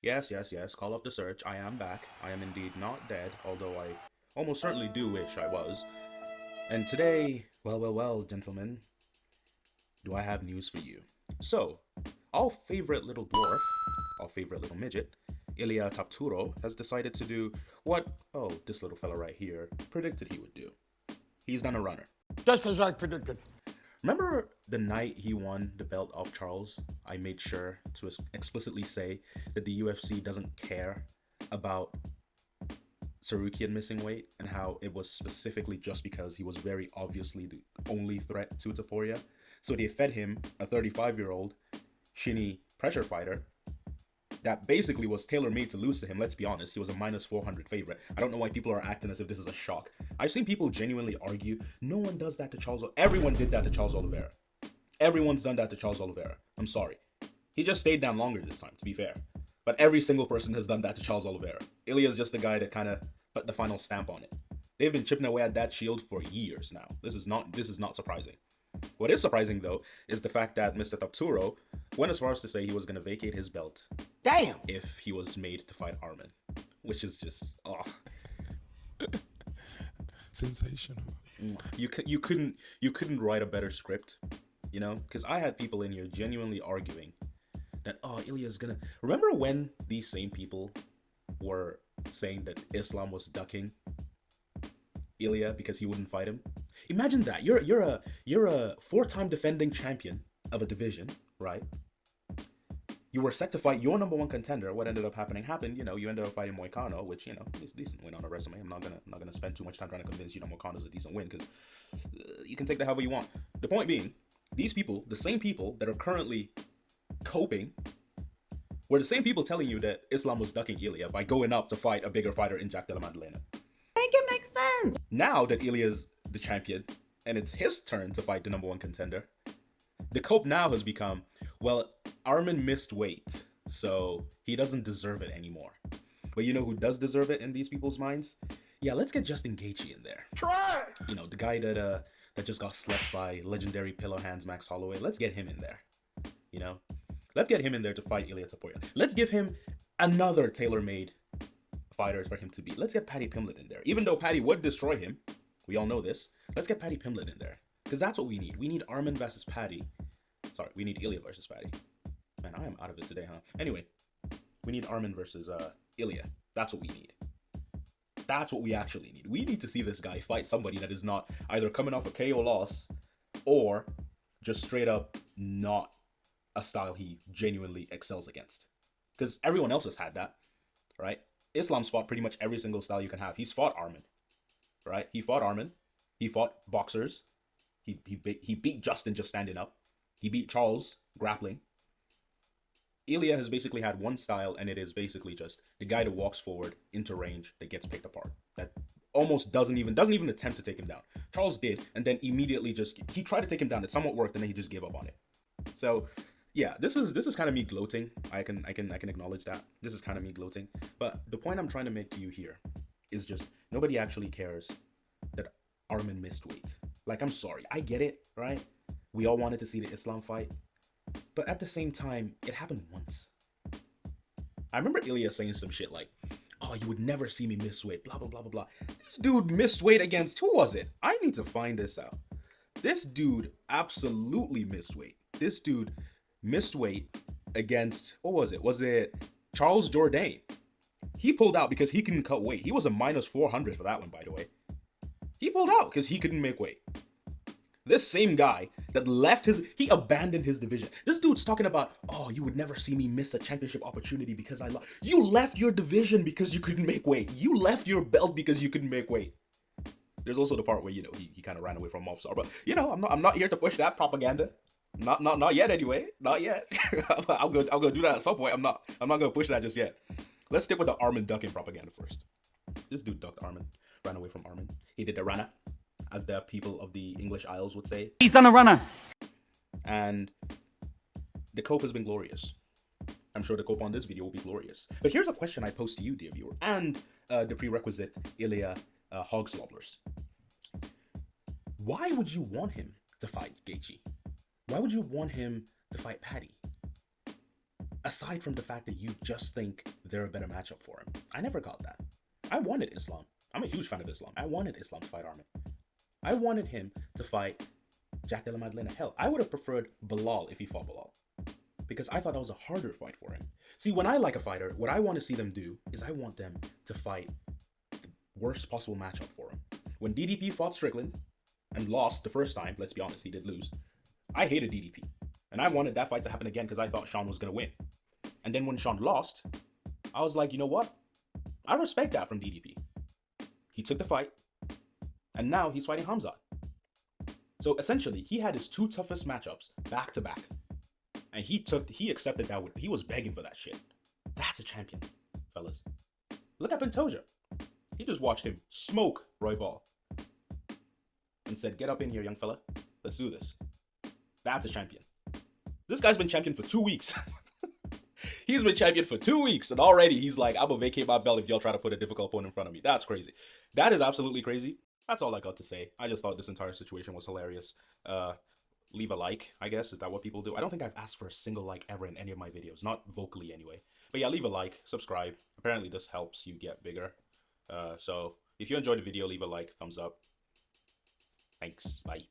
Yes, yes, yes. Call off the search. I am back. I am indeed not dead, although I almost certainly do wish I was. And today, well, gentlemen, do I have news for you. So, our favorite little dwarf, our favorite little midget, Ilia Tapturo, has decided to do what, oh, this little fella right here predicted he would do. He's done a runner. Just as I predicted. Remember the night he won the belt off Charles? I made sure to explicitly say that the UFC doesn't care about Tsarukyan missing weight and how it was specifically just because he was very obviously the only threat to Topuria. So they fed him a 35-year-old shinny pressure fighter that basically was tailor-made to lose to him. Let's be honest, he was a minus 400 favorite. I don't know why people are acting as if this is a shock. I've seen people genuinely argue, no one does that to Charles. Everyone did that to Charles Oliveira. Everyone's done that to Charles Oliveira. I'm sorry. He just stayed down longer this time, to be fair. But every single person has done that to Charles Oliveira. Ilia's just the guy that kind of put the final stamp on it. They've been chipping away at that shield for years now. This is not surprising. What is surprising, though, is the fact that Mr. Tapturo went as far as to say he was going to vacate his belt. Damn! If he was made to fight Arman. Which is just, sensational. You couldn't write a better script, you know? Because I had people in here genuinely arguing that, Ilia's gonna... Remember when these same people were saying that Islam was ducking Ilia because he wouldn't fight him? Imagine that. You're a 4-time defending champion of a division, right? You were set to fight your number one contender. What ended up happened. You know, you ended up fighting Moicano, which, you know, is a decent win on a resume. I'm not gonna spend too much time trying to convince you that Moicano's a decent win, because you can take that however you want. The point being, these people, the same people that are currently coping, were the same people telling you that Islam was ducking Ilia by going up to fight a bigger fighter in Jack Della Maddalena. Make it make sense! Now that Ilia's the champion, and it's his turn to fight the number one contender, the cope now has become, well, Arman missed weight, so he doesn't deserve it anymore. But you know who does deserve it in these people's minds? Yeah, let's get Justin Gaethje in there. Try! You know, the guy that just got slept by legendary pillow hands Max Holloway. Let's get him in there. You know, let's get him in there to fight Ilia Topuria. Let's give him another tailor-made fighter for him to beat. Let's get Paddy Pimblett in there. Even though Paddy would destroy him, we all know this. Let's get Paddy Pimblett in there, because that's what we need. We need Arman versus Paddy. Sorry, we need Ilia versus Paddy. Man, I am out of it today, huh? Anyway, we need Arman versus Ilia. That's what we need. That's what we actually need. We need to see this guy fight somebody that is not either coming off a KO loss or just straight up not a style he genuinely excels against. Because everyone else has had that, right? Islam's fought pretty much every single style you can have. He's fought Arman, right? He fought Arman. He fought boxers. He beat Justin just standing up. He beat Charles grappling. Ilia has basically had one style, and it is basically just the guy that walks forward into range that gets picked apart. That almost doesn't even attempt to take him down. Charles did, and then immediately he tried to take him down. It somewhat worked, and then he just gave up on it. So yeah, this is kind of me gloating. I can acknowledge that. This is kind of me gloating. But the point I'm trying to make to you here is just nobody actually cares that Arman missed weight. Like, I'm sorry, I get it, right? We all wanted to see the Islam fight. But at the same time, it happened once. I remember Ilia saying some shit like, oh, you would never see me miss weight, blah, blah, blah, blah, blah. This dude missed weight against, who was it? I need to find this out. This dude absolutely missed weight. This dude missed weight against, what was it? Was it Charles Jourdain? He pulled out because he couldn't cut weight. He was a minus 400 for that one, by the way. He pulled out because he couldn't make weight. This same guy that he abandoned his division. This dude's talking about, oh, you would never see me miss a championship opportunity because you left your division because you couldn't make weight. You left your belt because you couldn't make weight. There's also the part where, you know, he kind of ran away from Mofsar, but you know, I'm not here to push that propaganda. Not yet anyway. Not yet. I'll go do that at some point. I'm not gonna push that just yet. Let's stick with the Arman ducking propaganda first. This dude ducked Arman, ran away from Arman. He did the rana, as the people of the English Isles would say. He's done a runner! And the cope has been glorious. I'm sure the cope on this video will be glorious. But here's a question I pose to you, dear viewer, and the prerequisite Ilia Hogswobblers. Why would you want him to fight Gaethje? Why would you want him to fight Paddy? Aside from the fact that you just think they're a better matchup for him. I never got that. I wanted Islam. I'm a huge fan of Islam. I wanted Islam to fight Arman. I wanted him to fight Jack Della Maddalena. Hell, I would have preferred Bilal if he fought Bilal, because I thought that was a harder fight for him. See, when I like a fighter, what I want to see them do is I want them to fight the worst possible matchup for him. When DDP fought Strickland and lost the first time, let's be honest, he did lose, I hated DDP. And I wanted that fight to happen again because I thought Sean was going to win. And then when Sean lost, I was like, you know what? I respect that from DDP. He took the fight, and now he's fighting Hamzat. So essentially, he had his two toughest matchups back to back. And he accepted that. He was begging for that shit. That's a champion, fellas. Look at Pantoja. He just watched him smoke Royval and said, get up in here, young fella. Let's do this. That's a champion. This guy's been champion for 2 weeks. He's been champion for 2 weeks, and already he's like, I'm gonna vacate my belt if y'all try to put a difficult opponent in front of me. That's crazy. That is absolutely crazy. That's all I got to say. I just thought this entire situation was hilarious. Leave a like, I guess. Is that what people do? I don't think I've asked for a single like ever in any of my videos. Not vocally, anyway. But yeah, leave a like, subscribe. Apparently this helps you get bigger. So if you enjoyed the video, leave a like, thumbs up. Thanks. Bye.